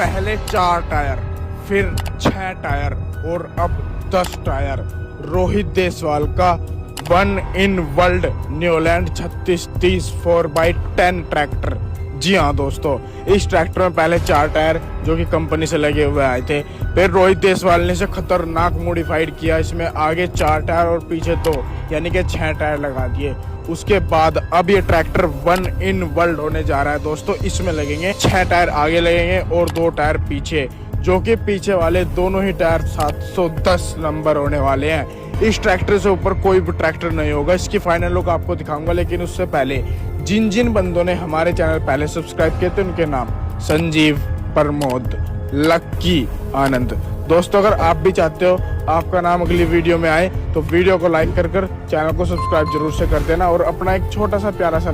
पहले 4 टायर, फिर 6 टायर और अब 10 टायर। रोहित देसवाल का 1 in world New Holland 3630 4x10 tractor. जी हाँ दोस्तों, इस ट्रैक्टर में पहले 4 टायर जो कि कंपनी से लगे हुए आए थे, फिर रोहित देसवाल ने इसे खतरनाक मॉडिफाइड किया, इसमें आगे 4 टायर और पीछे 2 यानी कि 6 टायर लगा दिए। उसके बाद अब ये ट्रैक्टर 1 इन वर्ल्ड होने जा रहा है दोस्तों। इसमें लगेंगे 6 टायर आगे लगेंगे और 2 टायर पीछे, जो कि पीछे वाले दोनों ही टायर 710 नंबर होने वाले हैं। इस ट्रैक्टर से ऊपर कोई भी ट्रैक्टर नहीं होगा। इसकी फाइनल लुक आपको दिखाऊंगा, लेकिन उससे पहले जिन जिन बंदों ने हमारे चैनल पहले सब्सक्राइब किए थे उनके नाम संजीव, प्रमोद, लक्की, आनंद। दोस्तों अगर आप भी चाहते हो आपका नाम अगली वीडियो में आए तो वीडियो को लाइक कर चैनल को सब्सक्राइब जरूर से कर देना और अपना एक छोटा सा प्यारा सा